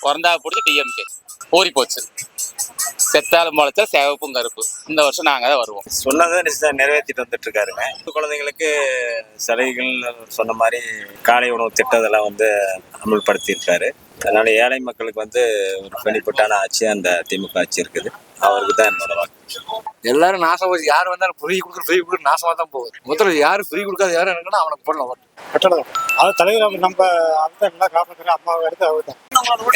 பிறந்தா பிடிச்சி டிஎம்கே ஊறி போச்சு. செத்தாலும் முளைச்சா சிவப்பும் கருப்பு. இந்த வருஷம் நாங்க தான் வருவோம். சொன்னதை நிறைவேற்றிட்டு வந்துட்டு இருக்காருங்க. குழந்தைங்களுக்கு சலுகைகள் சொன்ன மாதிரி காலை உணவு திட்டம் இதெல்லாம் அமல்படுத்தி இருக்காரு. அதனால ஏழை மக்களுக்கு ஒரு பெனிஃபிட்டான ஆட்சி அந்த திமுக ஆட்சி இருக்குது. அவருக்கு தான் என்னோட வாக்கு. எல்லாரும் நாசம் போச்சு. யார் வந்தாலும் ஃப்ரீ கொடுக்குற நாசமா தான் போகுது. முதல்ல யாரு ஃப்ரீ கொடுக்காது யாரும் இருக்குன்னா அவனுக்கு போடலாம். அது தலைவர் நம்ம அதுதான் நல்லா காப்பாற்றுற அம்மாவை எடுத்து அவர் தான்.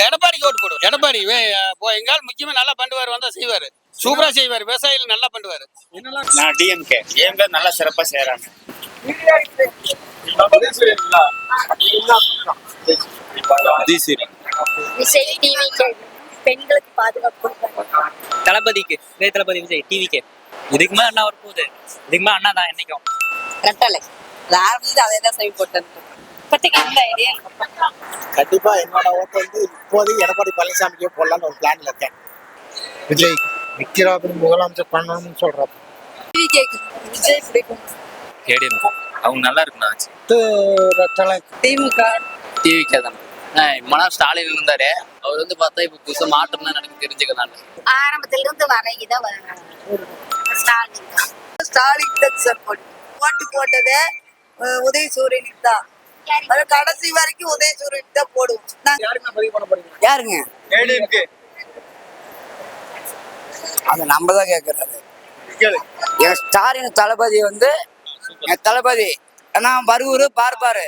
எடப்பாடிக்கு ஓட்டு போடுவோம். எடப்பாடி எங்கால் முக்கியமா நல்லா பண்ணுவார், வந்தா செய்வாரு, சூப்பரா செய்வாரு, விவசாயிகள் நல்லா பண்ணுவாரு. நான் டிஎம்கே நல்லா சிறப்பா செய்யறாங்க. விஜய் டிவிக்கு பெண்களுக்கு பாதுகாப்பு கொடுப்பாங்க. தளபதிக்கு தளபதி விஜய் டிவிக்கு இதுக்கு மேல என்ன வர போகுது? இதுக்கு மேல அண்ணா தான் என்னைக்கும் ரெட்டலை ஆரம்பிச்சு அதே தான் செய்ய போட்டது. கண்டிப்பா என்னோட ஓட்டு இப்போதைக்கு எடப்பாடி பழனிசாமிக்கே போடலான்னு ஒரு பிளான்ல இருக்கேன். விஜய் விக்கிறாபுரி முதலமைச்சர் பண்ணணும்னு சொல்றாரு. விஜய் பிடிக்கும். ஏடிஎம் அவங்க நல்லா இருக்குண்ணா. ரெட்டலை திமுக டிவிக்கே தான். மனா ஸ்டாலின் இருந்தாரு, அவர் பார்த்தா இப்ப புதுசா மாற்றம் தான் எனக்கு தெரிஞ்சுக்கலாம். ஆரம்பத்துல இருந்து வரைக்குதான் ஸ்டாலின் ஓட்டு போட்டது உதயசூரியனுக்கு தான். கடைசி வரைக்கும் உதயசூரியனுக்கு தான் போடுவோம். யாருங்க? அது நம்ம தான் கேட்கறாரு. என் ஸ்டாலின் தளபதி என் தளபதி ஆனா வருவாரு பார்ப்பாரு.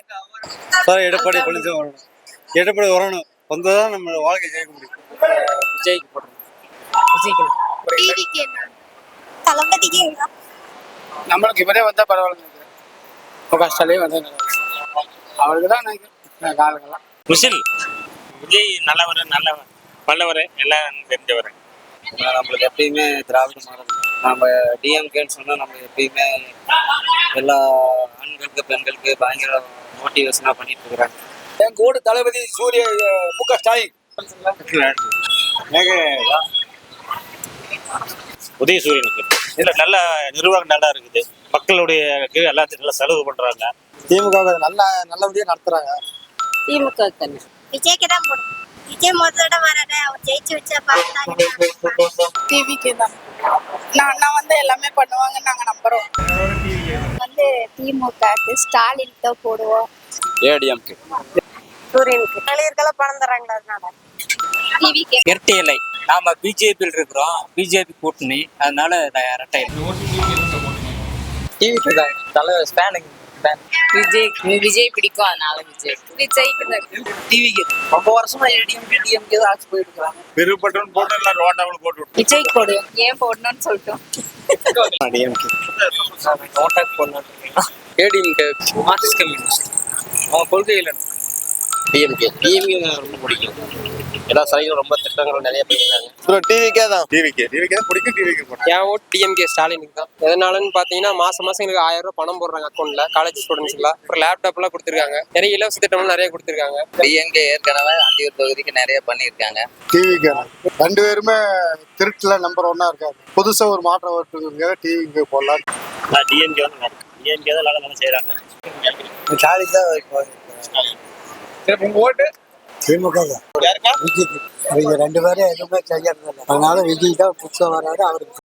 எடப்பாடி பழனிசாமி வரணும். எடப்பாடி வரணும் வந்ததான் நம்ம வாழ்க்கை ஜெயிக்க முடியும். விஜய்க்கு போடுறோம். தளபதிக்கு நம்மளுக்கு இவரே வந்தா பரவாயில்ல. ஸ்டாலின் வந்தா அவருக்கு தான் காலங்கள்லாம். முசில் விஜய் நல்லவர், வல்லவர், எல்லாம் தெரிஞ்சவர். நம்மளுக்கு எப்பயுமே திராவிட மாடல். நம்ம டிஎம்கேன்னு சொன்னா நம்ம எப்பயுமே எல்லா ஆண்களுக்கு பெண்களுக்கு பயங்கர மோட்டிவேஷனா பண்ணிட்டு இருக்கிறாங்க. என் கூட தளபதி சூரிய முக ஸ்டாலின். உதயசூரியனுக்கு இதுல நல்ல நிர்வாகம் நல்லா இருக்குது. மக்களுடைய எல்லாத்தையும் நல்லா செலவு பண்றாங்க. திமுக நல்லபடியா நடத்துறாங்க. திமுக விஜய்க்கு தான் போடும். விஜய் முதலோட வராரு, அவர் ஜெயிச்சு வச்சா பார்த்தாங்க. டிவிக்கு தான் நான் எல்லாமே பண்ணுவாங்க நாங்க நம்புறோம். திமுகக்கு ஸ்டாலின் தான் போடுவோம். ஏடிஎம்கே சூரியனுக்கு இளைஞர்களெல்லாம் பணம் தராங்களா அதனால டிவிக்கு. இரட்டையிலை நாம பிஜேபியில் இருக்கிறோம். பிஜேபி கூட்டணி, அதனால இரட்டை டிவிக்கு தான் தலைவர் ஸ்பேனிங். விஜய் பிடிக்கும் அதனால விஜய்க்கு டிவிக்கு ரொம்ப வருஷமா டிஎம்கே தான் ஆட்சி போயிட்டு இருக்காங்க. விருப்பப்பட்டு போட்டு எல்லாம் ரோட்டாவில் போட்டு விஜய்க்கு போடுவோம். ஏன் போடணும்னு சொல்லிட்டோம். ஏடிஎம்கே மார்க்சிஸ்ட் கம்யூனிஸ்ட் அவங்க கொள்கையில் டிஎம்கே ரொம்ப பிடிக்கும். எல்லா சலுகைகளும் ரொம்ப திட்டங்களும் நிறைய பண்ணிருக்காங்க. டிவிக்கே தான் பிடிக்கும். டிவிக்கு போட்டேன். என் ஓட்டு டிஎம்கே ஸ்டாலினுக்கு தான். எதனாலன்னு பாத்தீங்கன்னா மாசம் எனக்கு 1000 ரூபாய் பணம் போடுறாங்க அக்கௌண்ட்ல. காலேஜ் ஸ்டூடெண்ட்ஸ்லாம் அப்புறம் லேப்டாப் எல்லாம் கொடுத்துருக்காங்க. நிறைய இலவச திட்டமும் நிறைய கொடுத்துருக்காங்க. டிஎம்கே ஏற்கனவே அந்தியூர் தொகுதிக்கு நிறைய பண்ணியிருக்காங்க. டிவிக்கு ரெண்டு பேருமே திருட்டுல நம்பர் 1 இருக்காங்க. புதுசா ஒரு மாற்றம் வருது. டிவிக்கு போடலாம். டிஎம்கே டிஎம்கே தான் நல்லா செய்யறாங்க. ஸ்டாலின் தான் ஓட்டு திமுக தான். விஜய்க்கு ரெண்டு பேரும் எதுவுமே செய்யறது இல்லை. அதனால விஜய் தான் புதுசா வராரு. அவருக்கு